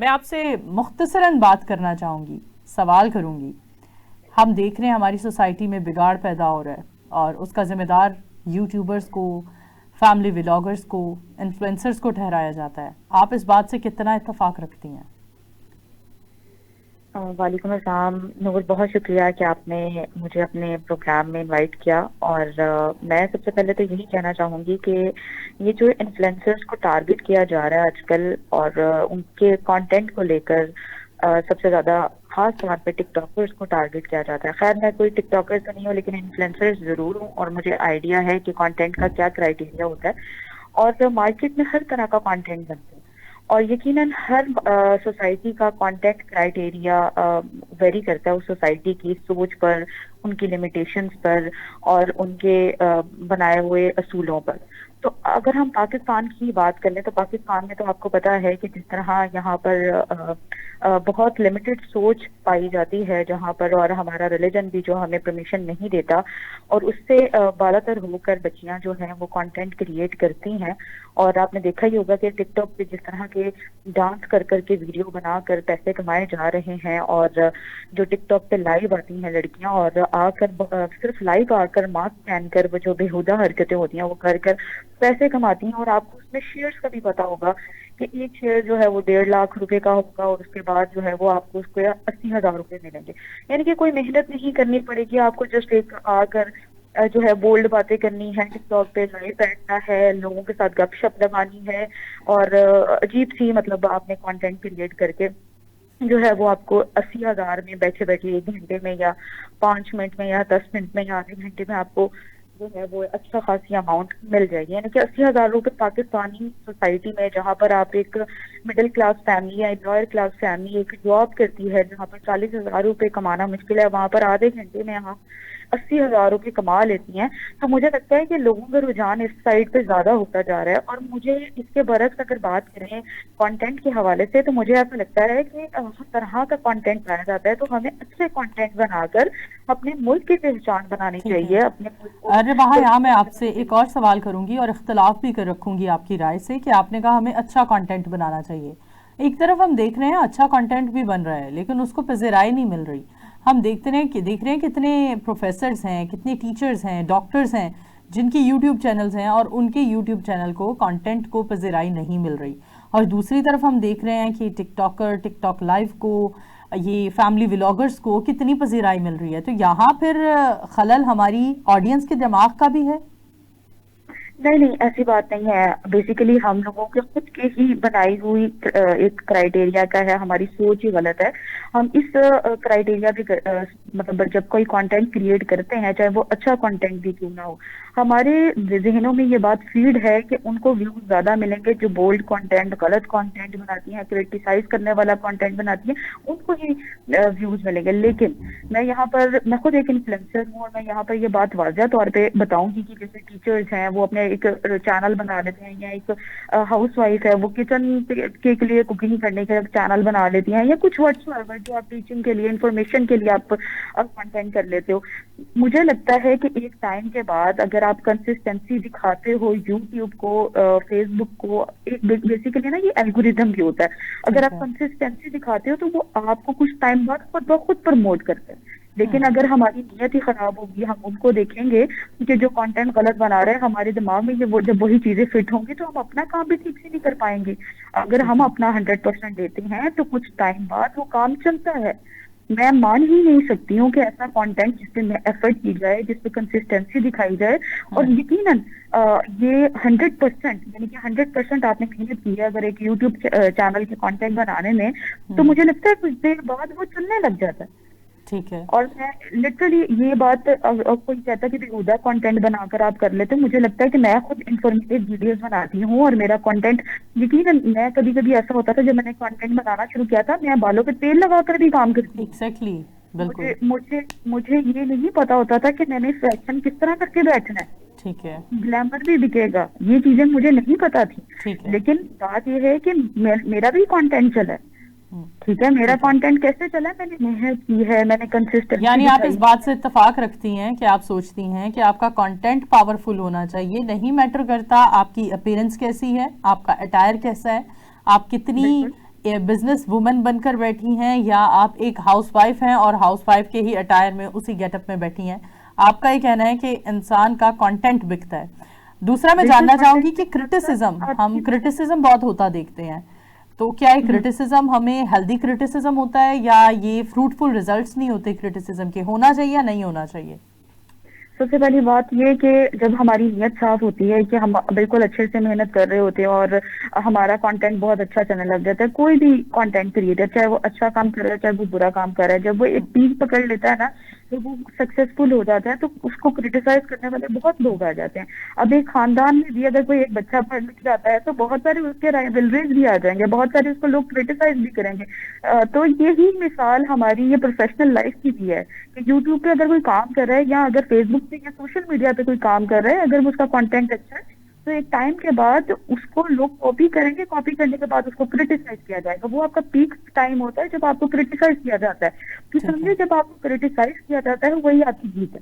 मैं आपसे मुख्तसरन बात करना चाहूँगी, सवाल करूँगी। हम देख रहे हैं हमारी सोसाइटी में बिगाड़ पैदा हो रहा है और उसका ज़िम्मेदार यूट्यूबर्स को, फैमिली व्लॉगर्स को, इन्फ्लुएंसर्स को ठहराया जाता है। आप इस बात से कितना इत्तेफाक रखती हैं? वालेकुम अस्सलाम नूर, बहुत शुक्रिया कि आपने मुझे अपने प्रोग्राम में इनवाइट किया। और मैं सबसे पहले तो यही कहना चाहूँगी कि ये जो इन्फ्लुएंसर्स को टारगेट किया जा रहा है आजकल और उनके कंटेंट को लेकर सबसे ज़्यादा खास तौर पे टिकटॉकर्स को टारगेट किया जाता है। खैर, मैं कोई टिकटॉकर तो नहीं हूँ, लेकिन इन्फ्लुएंसर्स ज़रूर हूँ और मुझे आइडिया है कि कंटेंट का क्या क्राइटेरिया होता है। और मार्केट में हर तरह का कंटेंट बनता है और यकीनन हर सोसाइटी का कंटेंट क्राइटेरिया वेरी करता है उस सोसाइटी की सोच पर, उनकी लिमिटेशंस पर और उनके बनाए हुए असूलों पर। तो अगर हम पाकिस्तान की बात कर लें तो पाकिस्तान में तो आपको पता है कि जिस तरह यहाँ पर बहुत लिमिटेड सोच पाई जाती है जहाँ पर, और हमारा रिलीजन भी जो हमें परमिशन नहीं देता, और उससे बालातर होकर बच्चियां जो हैं वो कंटेंट क्रिएट करती हैं। और आपने देखा ही होगा कि टिकटॉक पे जिस तरह के डांस कर करके वीडियो बनाकर पैसे कमाए जा रहे हैं, और जो टिकटॉक पे लाइव आती हैं लड़कियां और आकर सिर्फ लाइव आकर मास्क पहनकर वो जो बेहुदा हरकतें होती हैं वो कर कर पैसे कमाती हैं। और आपको उसमें शेयर्स का भी पता होगा कि एक शेयर जो है वो 1.5 लाख रुपए का होगा और उसके बाद जो है वो आपको उसको 80,000 रुपए मिलेंगे। यानी कि कोई मेहनत नहीं करनी पड़ेगी आपको, जस्ट एक आकर जो है बोल्ड बातें करनी है, टिकटॉक पे लाइव बैठना है, लोगों के साथ गपशप लगानी है और अजीब सी मतलब आपने कंटेंट क्रिएट करके जो है वो आपको 80,000 में बैठे बैठे 1 घंटे में या 5 मिनट में या 10 मिनट में या आधे घंटे में आपको जो है वो अच्छा खासी अमाउंट मिल जाएगी। यानी कि 80,000 रुपये पाकिस्तानी सोसाइटी में, जहाँ पर आप एक मिडिल क्लास फैमिली या लोअर क्लास फैमिली एक जॉब करती है जहाँ पर 40,000 रुपये कमाना मुश्किल है, वहां पर आधे घंटे में यहाँ 80,000 रुपये कमा लेती हैं। तो मुझे लगता है कि लोगों का रुझान इस साइड पे ज्यादा होता जा रहा है। और मुझे इसके बरक्स अगर बात करें कंटेंट के हवाले से, तो मुझे ऐसा लगता है कि हर तरह का कंटेंट पाया जाता है, तो हमें अच्छे कंटेंट बनाकर अपने मुल्क की पहचान बनानी ठीक है। चाहिए, अपने मुल्क को अरे वहाँ यहाँ मैं आपसे बनानी एक चाहिए। और सवाल करूंगी और इख्तलाफ भी कर रखूंगी आपकी राय से कि आपने कहा हमें अच्छा कंटेंट बनाना चाहिए। एक तरफ हम देख रहे हैं अच्छा कंटेंट भी बन रहा है लेकिन उसको पज़ीराई नहीं मिल रही। हम देख रहे हैं कितने प्रोफेसर्स हैं, कितने टीचर्स हैं, डॉक्टर्स हैं जिनकी यूट्यूब चैनल्स हैं और उनके यूट्यूब चैनल को कंटेंट को पज़ीराई नहीं मिल रही। और दूसरी तरफ हम देख रहे हैं कि टिकटॉकर, टिकटॉक लाइव को, ये फैमिली व्लॉगर्स को कितनी पज़ीराई मिल रही है। तो यहाँ फिर खलल हमारी ऑडियंस के दिमाग का भी है। नहीं नहीं, ऐसी बात नहीं है। बेसिकली हम लोगों के खुद के ही बनाई हुई एक क्राइटेरिया का है, हमारी सोच ही गलत है। हम इस क्राइटेरिया पे मतलब जब कोई कंटेंट क्रिएट करते हैं, चाहे वो अच्छा कंटेंट भी क्यों ना हो, हमारे जहनों में ये बात फीड है कि उनको व्यूज ज्यादा मिलेंगे जो बोल्ड कंटेंट, गलत कंटेंट बनाती हैं, क्रिटिसाइज करने वाला कंटेंट बनाती हैं, उनको ही व्यूज मिलेंगे। लेकिन मैं खुद एक इन्फ्लुएंसर हूँ और मैं यहाँ पर ये बात वाज़ह तौर पे बताऊंगी कि जैसे टीचर्स हैं वो अपने एक चैनल बना लेते हैं, या एक हाउस वाइफ है वो किचन के लिए, कुकिंग करने का चैनल बना लेती हैं, या कुछ व्हाट्सएवर जो आप टीचिंग के लिए, इंफॉर्मेशन के लिए आप कंटेंट कर लेते हो। मुझे लगता है कि एक टाइम के बाद अगर आप कंसिस्टेंसी दिखाते हो यूट्यूब को, फेसबुक को, एक बेसिकली ना ये एल्गोरिदम भी होता है, अगर ठीक आप है। कंसिस्टेंसी दिखाते हो तो वो आपको कुछ टाइम बाद खुद ब खुद प्रमोट करते हैं। लेकिन अगर हमारी नीयत ही खराब होगी, हम उनको देखेंगे कि जो कंटेंट गलत बना रहे हैं, हमारे दिमाग में ये वो जब वही चीजें फिट होंगी तो हम अपना काम भी ठीक से नहीं कर पाएंगे। अगर ठीक हम है। अपना 100% देते हैं तो कुछ टाइम बाद वो काम चलता है। मैं मान ही नहीं सकती हूँ कि ऐसा कंटेंट जिसपे मैं एफर्ट की जाए, जिसपे कंसिस्टेंसी दिखाई जाए, और यकीनन ये 100% यानी कि 100% आपने मेहनत की है अगर एक यूट्यूब चैनल के कंटेंट बनाने में, तो मुझे लगता है कुछ देर बाद वो चलने लग जाता है। ठीक है। और मैं लिटरली ये बात, कोई कहता है कि बेहुदा कंटेंट बनाकर आप कर लेते हो, मुझे लगता है कि मैं खुद इंफॉर्मेटिव वीडियोस बनाती हूँ और मेरा कंटेंट, यकीनन मैं कभी कभी ऐसा होता था जब मैंने कंटेंट बनाना शुरू किया था, मैं बालों पे तेल लगाकर भी काम करती हूँ। एग्जैक्टली। बिल्कुल। मुझे मुझे मुझे ये नहीं पता होता था कि मैंने फैशन किस तरह करके बैठना है, ठीक है। ग्लैमर भी बिकेगा, ये चीजें मुझे नहीं पता थी। ठीक है। लेकिन बात ये है कि मेरा भी कंटेंट चला है। ठीक है, मेरा ठीक है। कंटेंट कैसे चला है, मैंने मेहनत की है, मैंने कंसिस्टेंसी यानी आप इस दिखाई बात से है। इत्तेफाक रखती हैं कि आप सोचती हैं कि आपका कंटेंट पावरफुल होना चाहिए, नहीं मैटर करता आपकी अपीयरेंस कैसी है, आपका अटायर कैसा है, आप कितनी बिल्कुल बिजनेस वुमन बनकर बैठी हैं या आप एक हाउसवाइफ हैं और हाउसवाइफ के ही अटायर में उसी गेटअप में बैठी हैं, आपका ये कहना है कि इंसान का कंटेंट बिकता है। दूसरा मैं बिल्कुल जानना चाहूंगी कि कंटेंट क्रिटिसिज्म, आपकी। हम क्रिटिसिज्म बहुत होता देखते हैं, तो क्या ये क्रिटिसिज्म हमें हेल्दी क्रिटिसिज्म होता है या ये फ्रूटफुल रिजल्ट्स नहीं होते क्रिटिसिज्म के, होना चाहिए या नहीं होना चाहिए? सबसे पहली बात ये कि जब हमारी नीयत साफ होती है कि हम बिल्कुल अच्छे से मेहनत कर रहे होते हैं और हमारा कंटेंट बहुत अच्छा चलने लग जाता है, कोई भी कंटेंट क्रिएटर चाहे वो अच्छा काम कर रहा है चाहे वो बुरा काम कर रहा है, जब वो एक पीक पकड़ लेता है ना, तो वो सक्सेसफुल हो जाता है, तो उसको क्रिटिसाइज करने वाले बहुत लोग आ जाते हैं। अब एक खानदान में भी अगर कोई एक बच्चा पढ़ लिख जाता है तो बहुत सारे उसके राइवलरीज भी आ जाएंगे, बहुत सारे उसको लोग क्रिटिसाइज भी करेंगे। तो यही मिसाल हमारी ये प्रोफेशनल लाइफ की भी है कि यूट्यूब पे अगर कोई काम कर रहा है या अगर फेसबुक पे या सोशल मीडिया पे कोई काम कर रहा है, अगर उसका कंटेंट अच्छा है तो एक टाइम के बाद उसको लोग कॉपी करेंगे, कॉपी करने के बाद उसको क्रिटिसाइज किया जाएगा। वो आपका पीक टाइम होता है जब आपको क्रिटिसाइज किया जाता है। तो ठीक है। समझिए जब आपको क्रिटिसाइज किया जाता है वही आपकी जीत है।